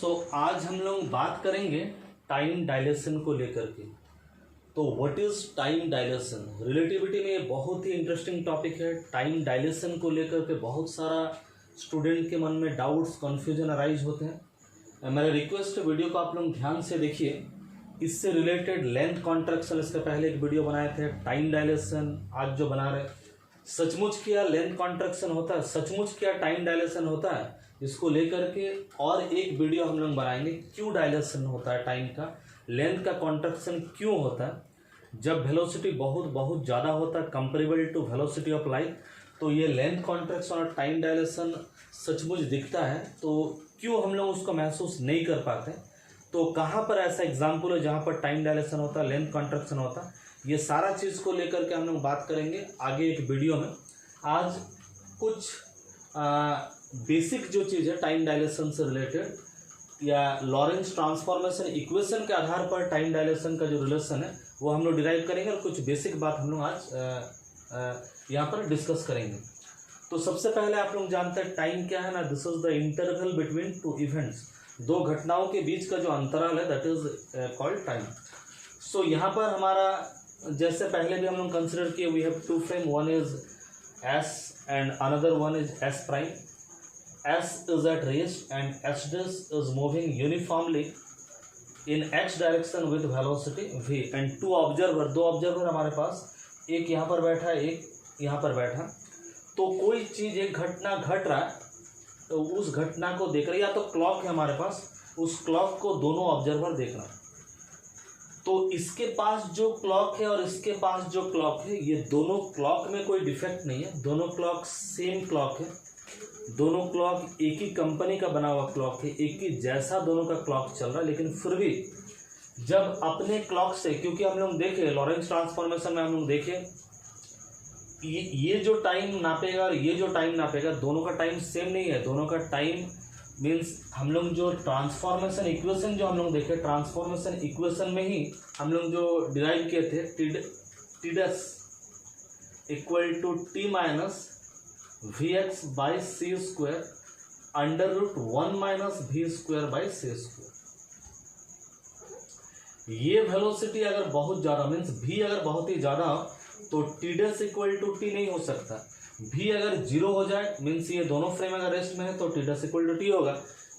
आज हम लोग बात करेंगे टाइम डायलेशन को लेकर के। तो what is time dilation? Relativity में ये बहुत ही इंटरेस्टिंग टॉपिक है। टाइम डायलेशन को लेकर के बहुत सारा स्टूडेंट के मन में डाउट्स, कन्फ्यूजन अराइज होते हैं। मेरा रिक्वेस्ट है, वीडियो को आप लोग ध्यान से देखिए। इससे रिलेटेड लेंथ कॉन्ट्रैक्शन, इसके पहले एक वीडियो बनाए थे। टाइम डायलेशन आज जो बना रहे, सचमुच क्या लेंथ कॉन्ट्रैक्शन होता है, सचमुच क्या टाइम डायलेशन होता है, इसको लेकर के और एक वीडियो हम लोग बनाएंगे। क्यों डायलेशन होता है टाइम का, लेंथ का कॉन्ट्रैक्शन क्यों होता है। जब वेलोसिटी बहुत ज़्यादा होता है comparable to velocity of light, तो ये लेंथ कॉन्ट्रैक्शन और टाइम डायलेशन सचमुच दिखता है। तो क्यों हम लोग उसको महसूस नहीं कर पाते, तो कहाँ पर ऐसा एग्जाम्पल है जहाँ पर टाइम डायलेशन होता है, लेंथ कॉन्ट्रैक्शन होता है, ये सारा चीज़ को लेकर के हम लोग बात करेंगे आगे एक वीडियो में। आज कुछ बेसिक जो चीज़ है टाइम डायलेशन से रिलेटेड या लॉरेंस ट्रांसफॉर्मेशन इक्वेशन के आधार पर टाइम डायलेशन का जो रिलेशन है वो हम लोग डिराइव करेंगे और कुछ बेसिक बात हम लोग आज यहाँ पर डिस्कस करेंगे। तो सबसे पहले आप लोग जानते हैं टाइम क्या है ना, this is the interval between two events. दो घटनाओं के बीच का जो अंतराल है दैट इज कॉल्ड टाइम। सो यहाँ पर हमारा जैसे पहले भी हम लोग कंसिडर किए, we have two frame, one is S and another one is S prime. S is at rest and S dash is moving uniformly in x direction with velocity v and दो observer हमारे पास, एक यहाँ पर बैठा है, एक यहाँ पर बैठा। तो कोई चीज़, एक घटना घट रहा है, तो उस घटना को देख रहे, या तो क्लॉक है हमारे पास, उस क्लॉक को दोनों ऑब्जर्वर देख रहा है। तो इसके पास जो क्लॉक है और इसके पास जो क्लॉक है, ये दोनों क्लॉक में कोई डिफेक्ट नहीं है, दोनों क्लॉक सेम क्लॉक है, दोनों क्लॉक एक ही कंपनी का बना हुआ क्लॉक है, एक ही जैसा दोनों का क्लॉक चल रहा है। लेकिन फिर भी जब अपने क्लॉक से, क्योंकि हम लोग देखे लॉरेंस ट्रांसफॉर्मेशन में हम लोग देखे ये जो टाइम नापेगा और ये जो टाइम नापेगा, दोनों का टाइम सेम नहीं है। दोनों का टाइम मीन्स हम लोग जो ट्रांसफॉर्मेशन इक्वेशन जो हम लोग देखे, ट्रांसफॉर्मेशन इक्वेशन में ही हम लोग जो डिराइव किए थे, T dash equal to T minus Vx by C square under root 1 minus V square by C square. ये वेलोसिटी अगर बहुत ज़्यादा मीन्स v अगर बहुत ही ज़्यादा हो तो T dash equal to T नहीं हो सकता। v अगर जीरो हो जाए मीन्स ये दोनों फ्रेम अगर रेस्ट में है तो T dash equal to T होगा।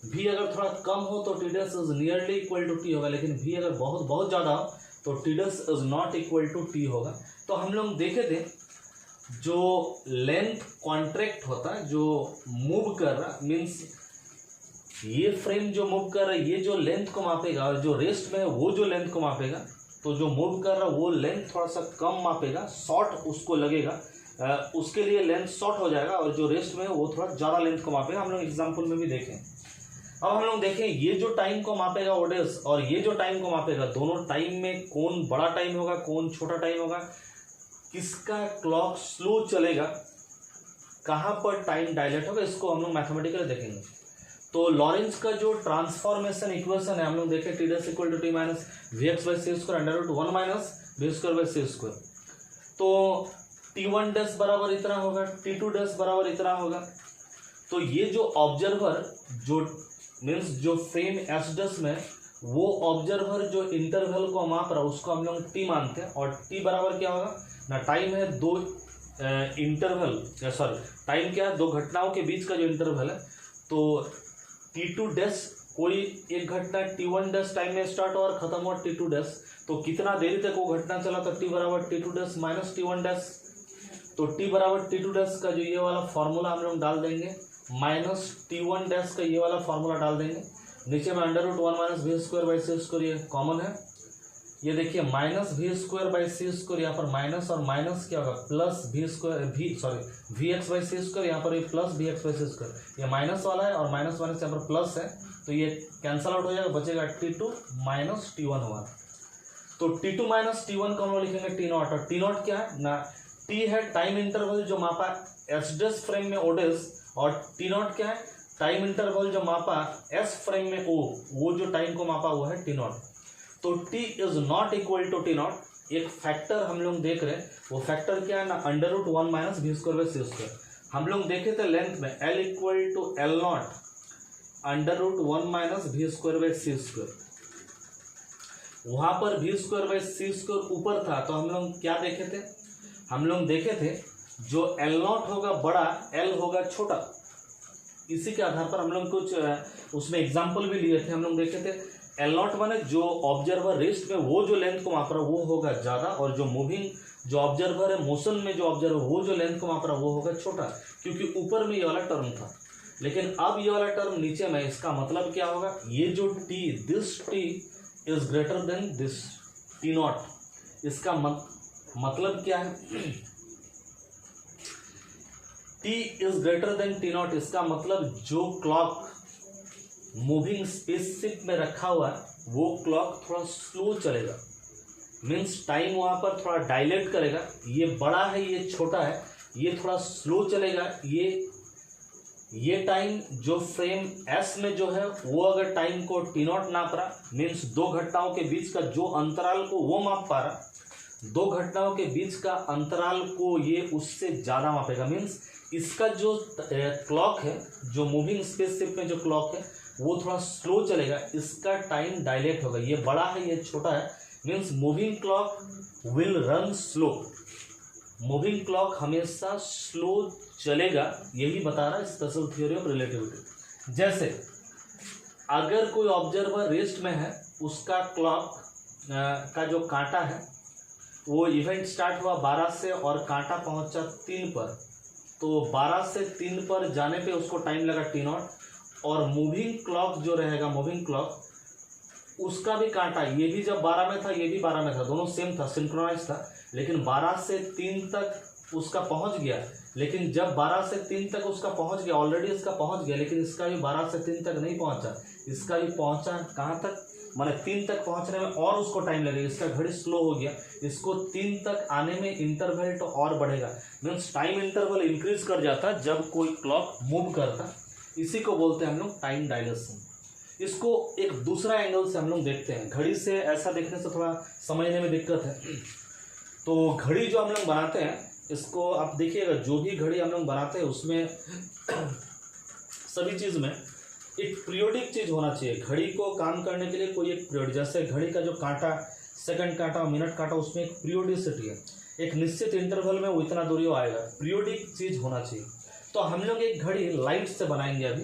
v अगर थोड़ा कम हो तो T dash is nearly equal to T होगा। लेकिन v अगर बहुत ज़्यादा हो तो T dash is not equal to T होगा। तो हम लोग देखे थे जो लेंथ कॉन्ट्रैक्ट होता है, जो मूव कर रहा मीन्स ये फ्रेम जो मूव कर रहा है, ये जो लेंथ को मापेगा, और जो रेस्ट में है वो जो लेंथ को मापेगा, तो जो मूव कर रहा है वो लेंथ थोड़ा सा कम मापेगा, शॉर्ट उसको लगेगा, उसके लिए लेंथ शॉर्ट हो जाएगा, और जो रेस्ट में है वो थोड़ा ज़्यादा लेंथ को मापेगा। हम लोग एग्जाम्पल में भी देखें। अब हम लोग देखें ये जो टाइम को मापेगा वो डेस, और ये जो टाइम को मापेगा, दोनों टाइम में कौन बड़ा टाइम होगा, कौन छोटा टाइम होगा, किसका क्लॉक स्लो चलेगा, कहाँ पर टाइम डायलेट होगा, इसको हम लोग मैथमेटिकली देखेंगे। तो लॉरेंस का जो ट्रांसफॉर्मेशन इक्वेशन है हम लोग देखें, T dash equal to T minus V X by C square under root 1 minus V square by C square. तो t1 डैश बराबर इतना होगा, t2 डैश बराबर इतना होगा। तो ये जो ऑब्जर्वर जो मीन्स जो फ्रेम एस डैश में, वो ऑब्जर्वर जो इंटरवल को माप रहा है उसको हम लोग टी मानते हैं। और टी बराबर क्या होगा ना, टाइम है दो टाइम क्या है, दो घटनाओं के बीच का जो इंटरवल है। तो t2 डैश, कोई एक घटना t1 डैश टाइम में स्टार्ट और खत्म हुआ t2 डैश, तो कितना देरी तक वो घटना चला, तो t बराबर t2 dash minus t1 dash. तो t बराबर t2 डैश का जो ये वाला फॉर्मूला हम लोग डाल देंगे, माइनस t1 डैश का ये वाला फॉर्मूला डाल देंगे। नीचे में under root 1 minus V square by C square, ये कॉमन है। ये देखिए minus V square by C square, यहाँ पर माइनस और माइनस क्या होगा, plus V square V X by C square, यहाँ पर ये plus V X by C square, ये माइनस वाला है और माइनस माइनस यहाँ पर प्लस है, तो ये कैंसल आउट हो जाएगा, बचेगा t2 माइनस t1 हुआ। तो t2 माइनस t1 को हम लोग लिखेंगे t0। और t0 क्या है ना, t है टाइम इंटरवल जो मापा एस डैश फ्रेम में ओ डैश, और t0 क्या है, टाइम इंटरवल जो मापा एस फ्रेम में ओ, वो जो टाइम को मापा वो है t0। तो t is not equal to t0। एक फैक्टर हम लोग देख रहे हैं, वो फैक्टर क्या है ना, under root 1 minus V square by C square. हम लोग देखे थे लेंथ में L equal to L not, √1 minus V square by C square. वहाँ पर V square by C square ऊपर था, तो हम लोग क्या देखे थे, हम लोग देखे थे जो एल नॉट होगा बड़ा, एल होगा छोटा। इसी के आधार पर हम लोग कुछ उसमें एग्जाम्पल भी लिए थे। हम लोग देखे थे एल नॉट माने जो ऑब्जर्वर रेस्ट में वो जो लेंथ को माप रहा है वो होगा ज़्यादा, और जो मूविंग जो ऑब्जर्वर है मोशन में जो ऑब्जर्वर वो जो लेंथ को माप रहा है वो होगा छोटा, क्योंकि ऊपर में ये वाला टर्म था। लेकिन अब ये वाला टर्म नीचे में, इसका मतलब क्या होगा, ये जो T, this T is greater than this T not. इसका मतलब क्या है, T is greater than T not. इसका मतलब जो क्लॉक मूविंग स्पेसशिप में रखा हुआ है वो क्लॉक थोड़ा स्लो चलेगा, मीन्स टाइम वहाँ पर थोड़ा डायलेट करेगा। ये बड़ा है, ये छोटा है, ये थोड़ा स्लो चलेगा। ये टाइम जो फ्रेम एस में जो है वो अगर टाइम को टी नॉट नाप रहा, मीन्स दो घटनाओं के बीच का जो अंतराल को वो माप पा रहा, दो घटनाओं के बीच का अंतराल को ये उससे ज़्यादा मापेगा। मीन्स इसका जो क्लॉक है, जो मूविंग स्पेसशिप में जो क्लॉक है वो थोड़ा स्लो चलेगा, इसका टाइम डायलेट होगा। ये बड़ा है, ये छोटा है, means moving clock will run slow. Moving clock हमेशा स्लो चलेगा, यही बता रहा है स्पेशल थ्योरी ऑफ रिलेटिविटी। जैसे अगर कोई ऑब्जर्वर रेस्ट में है, उसका क्लॉक का जो कांटा है वो इवेंट स्टार्ट हुआ 12 से और कांटा पहुंचा 3 पर, तो 12 से 3 पर जाने पे उसको टाइम लगा टी नॉट। और मूविंग क्लॉक जो रहेगा, मूविंग क्लॉक उसका भी कांटा, ये भी जब 12 में था ये भी 12 में था, दोनों सेम था, सिंक्रोनाइज था। लेकिन 12 से 3 तक उसका पहुंच गया, लेकिन जब 12 से 3 तक उसका पहुंच गया, ऑलरेडी इसका पहुंच गया, लेकिन इसका भी 12 से 3 तक नहीं पहुंचा, इसका भी पहुंचा कहाँ तक, माने 3 तक पहुंचने में और उसको टाइम लगेगा। इसका घड़ी स्लो हो गया, इसको 3 तक आने में इंटरवल तो और बढ़ेगा, मीन्स टाइम इंटरवल इंक्रीज कर जाता जब कोई क्लॉक मूव करता। इसी को बोलते हैं हम लोग टाइम डायलेशन। इसको एक दूसरा एंगल से हम लोग देखते हैं। घड़ी से ऐसा देखने से थोड़ा समझने में दिक्कत है। तो घड़ी जो हम लोग बनाते हैं, इसको आप देखिएगा, जो भी घड़ी हम लोग बनाते हैं उसमें सभी चीज़ में एक पीरियोडिक चीज़ होना चाहिए। घड़ी को काम करने के लिए कोई एक पीरियड, जैसे घड़ी का जो कांटा, सेकंड कांटा, मिनट कांटा, उसमें एक पीरियोडिसिटी है, एक निश्चित इंटरवल में वो इतना दूरी आएगा, पीरियोडिक चीज़ होना चाहिए। तो हम लोग एक घड़ी लाइट से बनाएंगे अभी,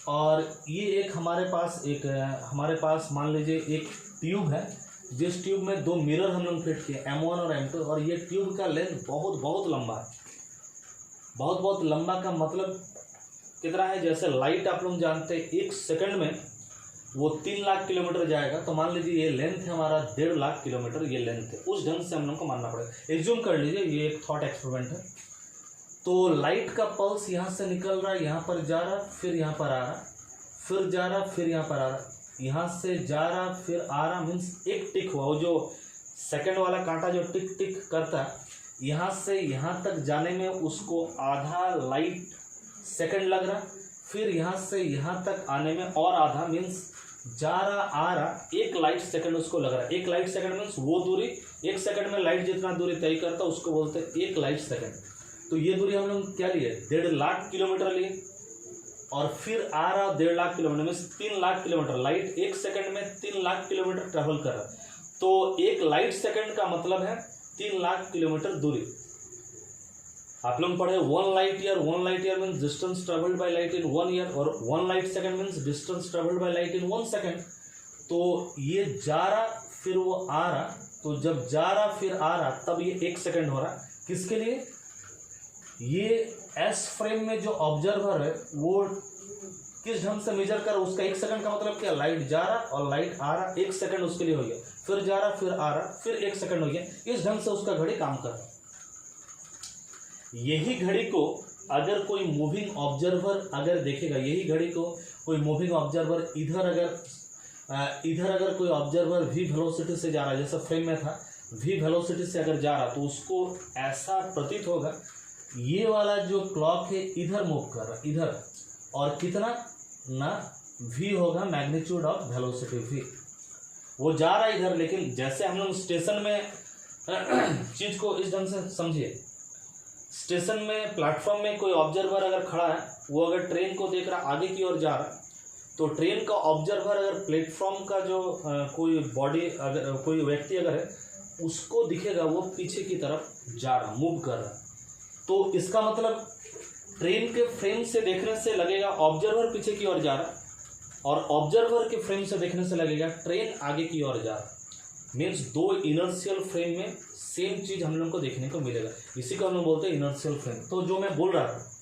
और ये एक हमारे पास मान लीजिए एक ट्यूब है, जिस ट्यूब में 2 मिरर हम लोग फिट किए, M1 और M2, और ये ट्यूब का लेंथ बहुत बहुत लंबा है। बहुत लंबा का मतलब कितना है, जैसे लाइट आप लोग जानते हैं 1 सेकंड में वो 3 लाख किलोमीटर जाएगा, तो मान लीजिए ये लेंथ है हमारा 1.5 लाख किलोमीटर, ये लेंथ है। उस ढंग से हम लोग को मानना पड़ेगा। एज्यूम कर लीजिए ये एक थॉट एक्सपेरिमेंट है। तो लाइट का पल्स यहाँ से निकल रहा है, यहाँ पर जा रहा, फिर यहाँ पर आ रहा, फिर जा रहा, फिर यहाँ पर आ रहा, यहाँ से जा रहा फिर आ रहा, मीन्स एक टिक हुआ। वो जो सेकंड वाला कांटा जो टिक टिक करता है, यहाँ से यहाँ तक जाने में उसको आधा लाइट सेकंड लग रहा, फिर यहाँ से यहाँ तक आने में और आधा, मीन्स जा रहा आ रहा, 1 लाइट सेकंड उसको लग रहा है। 1 लाइट सेकंड मीन्स वो दूरी, 1 सेकंड में लाइट जितना दूरी तय करता है उसको बोलते हैं 1 लाइट सेकंड। तो ये दूरी हम लोग क्या लिए, 1.5 लाख किलोमीटर लिए, और फिर आ रहा 1.5 lakh kilometre means 3 lakh kilometre. Light 1 second में 3 लाख किलोमीटर ट्रेवल कर रहा है, तो 1 लाइट सेकंड का मतलब है 3 लाख किलोमीटर दूरी। आप लोग पढ़े 1 light year, 1 light year means distance travelled by light in 1 year, और 1 light second means distance travelled by light in 1 second. तो ये जा रहा फिर वो आ रहा, तो जब जा रहा फिर आ रहा तब ये 1 सेकंड हो रहा। किसके लिए, ये एस फ्रेम में जो ऑब्जर्वर है वो किस ढंग से मेजर कर, उसका 1 सेकंड का मतलब क्या, लाइट जा रहा और लाइट आ रहा, 1 सेकंड उसके लिए हो गया, फिर जा रहा फिर आ रहा, फिर 1 सेकंड हो गया। इस ढंग से उसका घड़ी काम कर रहा। यही घड़ी को अगर कोई मूविंग ऑब्जर्वर अगर देखेगा, यही घड़ी को कोई मूविंग ऑब्जर्वर इधर अगर कोई ऑब्जर्वर वी वेलोसिटी से जा रहा है, जैसे फ्रेम में था वी वेलोसिटी से अगर जा रहा, तो उसको ऐसा प्रतीत होगा ये वाला जो क्लॉक है इधर मूव कर रहा, इधर, और कितना ना v होगा मैग्नीट्यूड ऑफ वेलोसिटी v, वो जा रहा है इधर। लेकिन जैसे हम लोग स्टेशन में चीज को इस ढंग से समझिए, स्टेशन में प्लेटफॉर्म में कोई ऑब्जर्वर अगर खड़ा है, वो अगर ट्रेन को देख रहा आगे की ओर जा रहा, तो ट्रेन का ऑब्जर्वर अगर प्लेटफॉर्म का जो कोई बॉडी अगर कोई व्यक्ति अगर है उसको दिखेगा वो पीछे की तरफ जा रहा, मूव कर रहा, तो इसका मतलब ट्रेन के फ्रेम से देखने से लगेगा ऑब्जर्वर पीछे की ओर जा रहा और ऑब्जर्वर के फ्रेम से देखने से लगेगा ट्रेन आगे की ओर जा रहा। मीन्स दो इनर्शियल फ्रेम में सेम चीज हम लोग को देखने को मिलेगा, इसी को हम लोग बोलते हैं इनर्शियल फ्रेम। तो जो मैं बोल रहा था,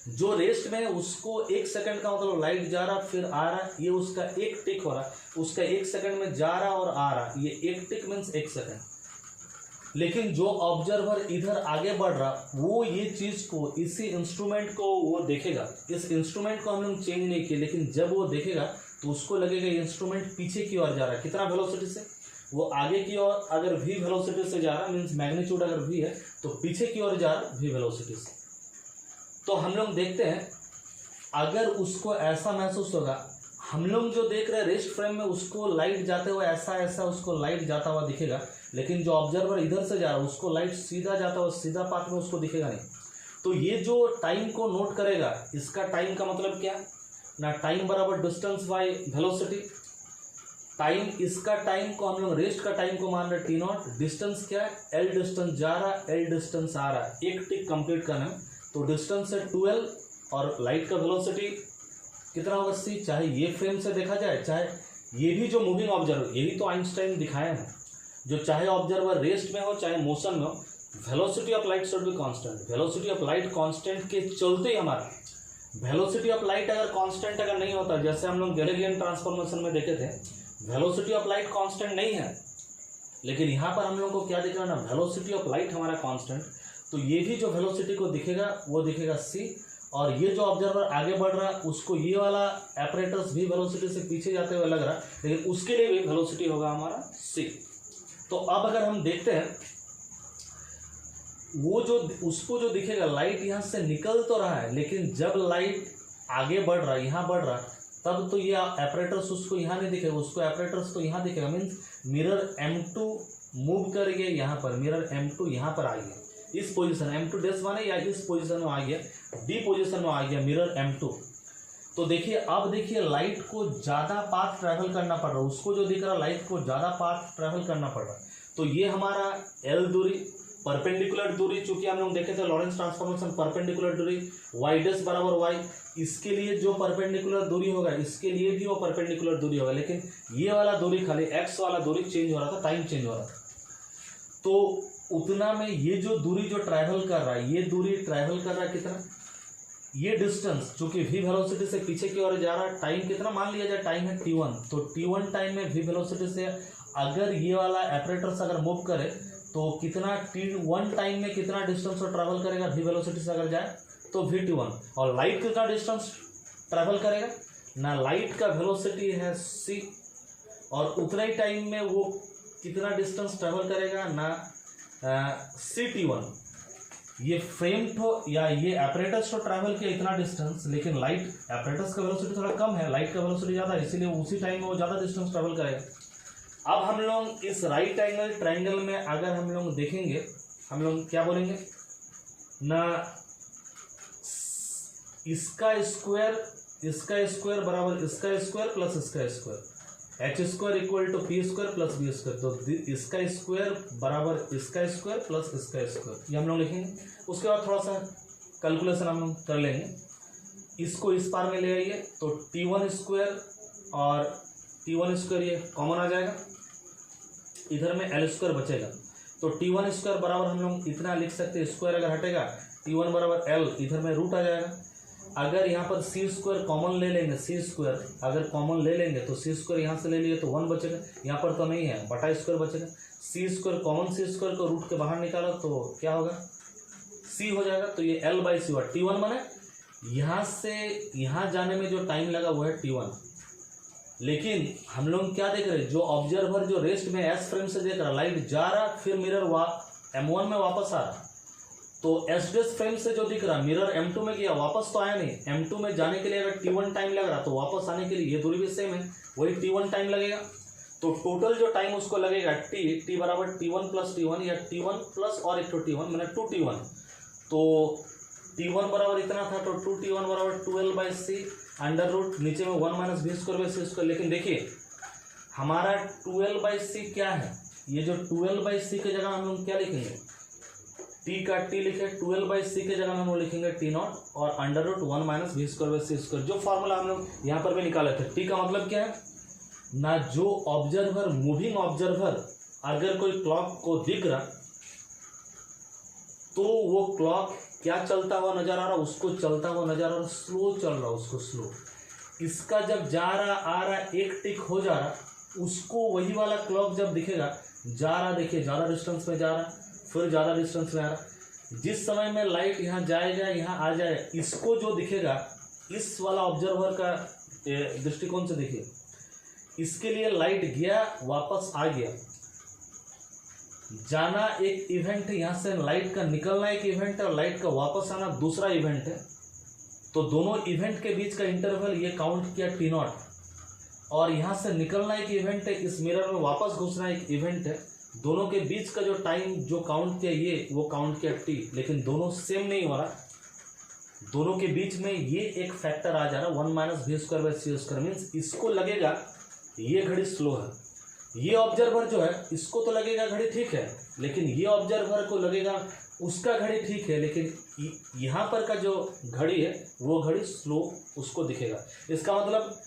जो रेस्ट में है उसको 1 सेकंड का मतलब लाइट जा रहा फिर आ रहा, ये उसका एक टिक हो रहा, उसका 1 सेकंड में जा रहा और आ रहा, ये एक टिक मीन्स 1 सेकंड। लेकिन जो ऑब्जर्वर इधर आगे बढ़ रहा वो ये चीज को, इसी इंस्ट्रूमेंट को वो देखेगा। इस इंस्ट्रूमेंट को हम लोग चेंज नहीं किए, लेकिन जब वो देखेगा तो उसको लगेगा ये इंस्ट्रूमेंट पीछे की ओर जा रहा है। कितना वेलोसिटी से? वो आगे की ओर अगर v वेलोसिटी से जा रहा मीन्स मैग्नीट्यूड अगर v है तो पीछे की ओर जा रहा v वेलोसिटी से। तो हम लोग देखते हैं अगर उसको ऐसा महसूस होगा, हम लोग जो देख रहे हैं रेस्ट फ्रेम में उसको लाइट जाते हुए ऐसा ऐसा उसको लाइट जाता हुआ दिखेगा, लेकिन जो ऑब्जर्वर इधर से जा रहा है उसको लाइट सीधा जाता हुआ सीधा पाथ में उसको दिखेगा नहीं। तो ये जो टाइम को नोट करेगा, इसका टाइम का मतलब क्या ना, टाइम बराबर डिस्टेंस बाय वेलोसिटी। टाइम, इसका टाइम को हम लोग रेस्ट का टाइम को मान रहे टी नॉट, डिस्टेंस क्या है एल, डिस्टेंस जा रहा एल डिस्टेंस आ रहा, एक टिक कंप्लीट करना है तो डिस्टेंस है 2l और लाइट का वेलोसिटी कितना होगा c। चाहे ये फ्रेम से देखा जाए चाहे ये भी जो मूविंग ऑब्जर्वर, यही तो आइंस्टाइन दिखाया है, जो चाहे ऑब्जर्वर रेस्ट में हो चाहे मोशन में हो, velocity of light should be constant. Velocity of light constant के चलते ही हमारा वेलोसिटी ऑफ लाइट अगर कांस्टेंट अगर नहीं होता, जैसे हम लोग गैलीलियन ट्रांसफॉर्मेशन में देखे थे, वेलोसिटी ऑफ लाइट कांस्टेंट नहीं है, लेकिन यहाँ पर हम लोग को क्या दिख रहा है ना, वेलोसिटी ऑफ लाइट हमारा कांस्टेंट। तो ये भी जो वेलोसिटी को दिखेगा वो दिखेगा c, और ये जो ऑब्जर्वर आगे बढ़ रहा है उसको ये वाला एपरेटस भी वेलोसिटी से पीछे जाते हुए लग रहा है, लेकिन उसके लिए भी वेलोसिटी होगा हमारा c। तो अब अगर हम देखते हैं वो जो उसको जो दिखेगा, लाइट यहाँ से निकल तो रहा है, लेकिन जब लाइट आगे बढ़ रहा है यहाँ बढ़ रहा है तब तो ये एपरेटर्स उसको यहाँ नहीं दिखेगा, उसको एपरेटर्स तो यहाँ दिखेगा। मीन्स मिरर M2 मूव कर गया यहाँ पर, मिरर M2 यहाँ पर आ गया इस पोजीशन, M2 डैश माने या इस पोजीशन में आ गया, डी पोजीशन में आ गया मिरर M2। तो देखिए अब देखिए लाइट को ज़्यादा पाथ ट्रैवल करना पड़ रहा है, उसको जो दिख रहा है लाइट को ज़्यादा पाथ ट्रैवल करना पड़ रहा है। तो ये हमारा L दूरी, परपेंडिकुलर दूरी, चूंकि हम लोग देखे थे लॉरेंस ट्रांसफॉर्मेशन, परपेंडिकुलर दूरी y डैश बराबर y, इसके लिए जो परपेंडिकुलर दूरी होगा इसके लिए भी वो परपेंडिकुलर दूरी होगा, लेकिन ये वाला दूरी खाली x वाला दूरी चेंज हो रहा था, टाइम चेंज हो रहा था। तो उतना में ये जो दूरी जो ट्रैवल कर रहा है, ये दूरी ट्रैवल कर रहा है कितना, ये डिस्टेंस चूंकि v वेलोसिटी से पीछे की ओर जा रहा है, टाइम कितना मान लिया जाए, टाइम है t1। तो t1 टाइम में v वेलोसिटी से अगर ये वाला एपरेटर्स अगर मूव करे तो कितना t1 टाइम में कितना डिस्टेंस और ट्रैवल करेगा v वेलोसिटी से अगर जाए तो v1। और लाइट कितना डिस्टेंस ट्रैवल करेगा ना, लाइट का वेलोसिटी है c और उतना ही टाइम में वो कितना डिस्टेंस ट्रैवल करेगा ना ct1। ये फ्रेम तो या ये एपरेटस तो ट्रैवल किया इतना डिस्टेंस, लेकिन लाइट एपरेटस का वेलोसिटी थोड़ा कम है, लाइट का वेलोसिटी ज़्यादा है, इसीलिए उसी टाइम में वो ज़्यादा डिस्टेंस ट्रैवल करेगा। अब हम लोग इस राइट एंगल ट्रायंगल में अगर हम लोग देखेंगे, हम लोग क्या बोलेंगे ना, इसका स्क्वायर बराबर इसका स्क्वायर प्लस इसका square, h square equal to p square plus b square. तो इसका स्क्वायर बराबर इसका स्क्वायर प्लस इसका स्क्वायर, ये हम लोग लिखेंगे। उसके बाद थोड़ा सा कैलकुलेशन हम लोग कर लेंगे, इसको इस पार में ले आइए तो t1 स्क्वायर और t1 स्क्वायर ये कॉमन आ जाएगा, इधर में l स्क्वायर बचेगा। तो t1 स्क्वायर बराबर हम लोग इतना लिख सकते हैं, स्क्वायर अगर हटेगा t1 बराबर l, इधर में रूट आ जाएगा। अगर यहाँ पर c स्क्वायर कॉमन ले लेंगे, c स्क्वायर अगर कॉमन ले लेंगे तो c स्क्वायर यहाँ से ले लिए तो 1 बचेगा, यहाँ पर तो नहीं है, बटा स्क्वायर बचेगा। c square common c square को रूट के बाहर निकालो तो क्या होगा, c हो जाएगा। तो ये l बाई सी हुआ, t1 माने यहाँ से यहाँ जाने में जो टाइम लगा वो है t1। लेकिन हम लोग क्या देख रहे हैं, जो ऑब्जर्वर जो रेस्ट में एस फ्रेम से देख रहा, लाइट जा रहा फिर मिरर M1 में वापस आ रहा, तो एस डेस फ्रेम से जो दिख रहा मिरर M2 में गया, वापस तो आया नहीं, M2 में जाने के लिए अगर t1 टाइम लग रहा तो वापस आने के लिए ये दूरी भी सेम है, वही t1 टाइम लगेगा। तो टोटल जो टाइम उसको लगेगा t बराबर t1 प्लस t1 या t1 प्लस और एक तो t1 मैंने 2t1। तो t1 बराबर इतना था तो 2t1 बराबर 12 बाई सी अंडर रूट नीचे में 1 minus V square by C square. लेकिन देखिए हमारा 12/c क्या है, ये जो 12/c के जगह हम लोग क्या लिखेंगे, t का t लिखे, 12/c के जगह में हम लोग लिखेंगे t नॉट और under root 1 minus V square by C square. जो फॉर्मूला हम लोग यहाँ पर भी निकाले थे, t का मतलब क्या है ना, जो ऑब्जर्वर मूविंग ऑब्जर्वर अगर कोई क्लॉक को दिख रहा तो वो क्लॉक क्या चलता हुआ नजर आ रहा, उसको चलता हुआ नजर आ रहा, स्लो चल रहा, उसको स्लो। इसका जब जा रहा आ रहा एक टिक हो जा रहा, उसको वही वाला क्लॉक जब दिखेगा, जा रहा, देखिए ज़्यादा डिस्टेंस में जा रहा, फिर ज़्यादा डिस्टेंस में आ रहा। जिस समय में लाइट यहाँ जाएगा यहाँ आ जाए, इसको जो दिखेगा इस वाला ऑब्जर्वर का दृष्टिकोण से देखिए, इसके लिए लाइट गया वापस आ गया, जाना एक इवेंट है, यहाँ से लाइट का निकलना एक इवेंट है और लाइट का वापस आना दूसरा इवेंट है। तो दोनों इवेंट के बीच का इंटरवल ये काउंट किया टी नॉट, और यहाँ से निकलना एक इवेंट है, इस मिरर में वापस घुसना एक इवेंट है। दोनों के बीच का जो टाइम जो काउंट किया ये, वो काउंट किया टी, लेकिन दोनों सेम नहीं हो रहा, दोनों के बीच में ये एक फैक्टर आ जा रहा 1 minus V square by C square. Means इसको लगेगा ये घड़ी स्लो है, ये ऑब्जर्वर जो है इसको तो लगेगा घड़ी ठीक है, लेकिन ये ऑब्जर्वर को लगेगा उसका घड़ी ठीक है, लेकिन यहाँ पर का जो घड़ी है वो घड़ी स्लो उसको दिखेगा। इसका मतलब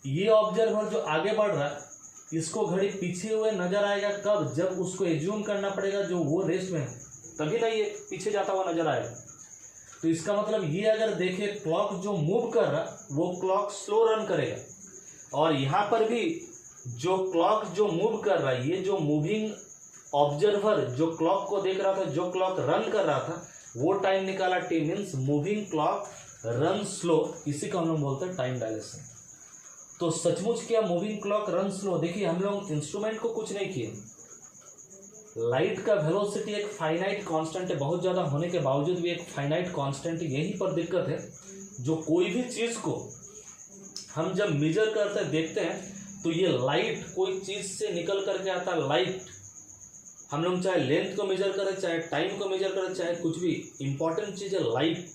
ये ऑब्जर्वर जो आगे बढ़ रहा है इसको घड़ी पीछे हुए नजर आएगा, कब, जब उसको एज्यूम करना पड़ेगा जो वो रेस्ट में है, तभी ना ये पीछे जाता हुआ नजर आएगा। तो इसका मतलब ये अगर देखे क्लॉक जो मूव कर रहा वो क्लॉक स्लो रन करेगा, और यहाँ पर भी जो क्लॉक जो मूव कर रहा है, ये जो मूविंग ऑब्जर्वर जो क्लॉक को देख रहा था, जो क्लॉक रन कर रहा था, वो टाइम निकाला T, means moving clock run slow, इसी को हम लोग बोलते हैं टाइम डायलेशन। तो सचमुच क्या मूविंग क्लॉक रन स्लो। देखिए हम लोग इंस्ट्रूमेंट को कुछ नहीं किए, लाइट का वेलोसिटी एक फाइनाइट कांस्टेंट है, बहुत ज़्यादा होने के बावजूद भी एक फाइनाइट कांस्टेंट है। यहीं पर दिक्कत है, जो कोई भी चीज़ को हम जब मेजर करते देखते हैं तो ये लाइट कोई चीज़ से निकल करके आता है, लाइट हम लोग चाहे लेंथ को मेजर करें, चाहे टाइम को मेजर करें, चाहे कुछ भी, इंपॉर्टेंट चीज़ है लाइट।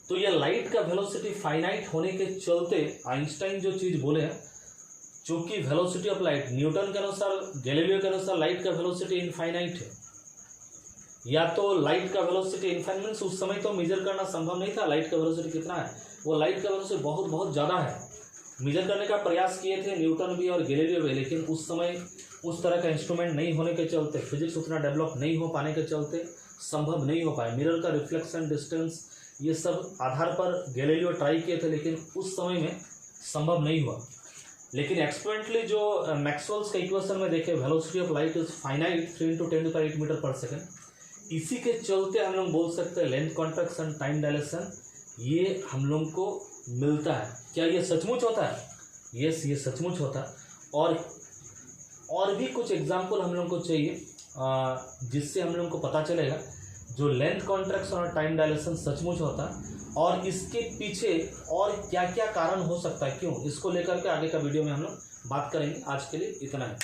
तो ये लाइट का वेलोसिटी फाइनाइट होने के चलते आइंस्टाइन जो चीज़ बोले हैं, चूंकि वेलोसिटी ऑफ लाइट न्यूटन के अनुसार, गैलीलियो के अनुसार लाइट का वेलोसिटी इनफाइनाइट है, या तो लाइट का वेलोसिटी इनफाइनाइट मीन्स उस समय तो मेजर करना संभव नहीं था लाइट का वेलोसिटी कितना है, वो लाइट का वेलोसिटी बहुत बहुत ज़्यादा है। मेजर करने का प्रयास किए थे न्यूटन भी और गैलीलियो भी, लेकिन उस समय उस तरह का इंस्ट्रूमेंट नहीं होने के चलते, फिजिक्स उतना डेवलप नहीं हो पाने के चलते संभव नहीं हो पाए। मिरर का रिफ्लेक्शन डिस्टेंस ये सब आधार पर गैलीलियो ट्राई किए थे, लेकिन उस समय में संभव नहीं हुआ। लेकिन एक्सपेरिमेंटली जो मैक्सवेल्स का इक्वेशन में देखे, velocity of light is finite 3 × 10⁸ metre per second. इसी के चलते हम लोग बोल सकते हैं लेंथ कॉन्ट्रैक्शन, टाइम डायलेशन ये हम लोग को मिलता है। क्या ये सचमुच होता है? यस, ये सचमुच होता है। और भी कुछ एग्जाम्पल हम लोग को चाहिए जिससे हम लोग को पता चलेगा जो लेंथ कॉन्ट्रैक्शन और टाइम डायलेशन सचमुच होता है, और इसके पीछे और क्या क्या कारण हो सकता है, क्यों, इसको लेकर के आगे का वीडियो में हम लोग बात करेंगे। आज के लिए इतना है।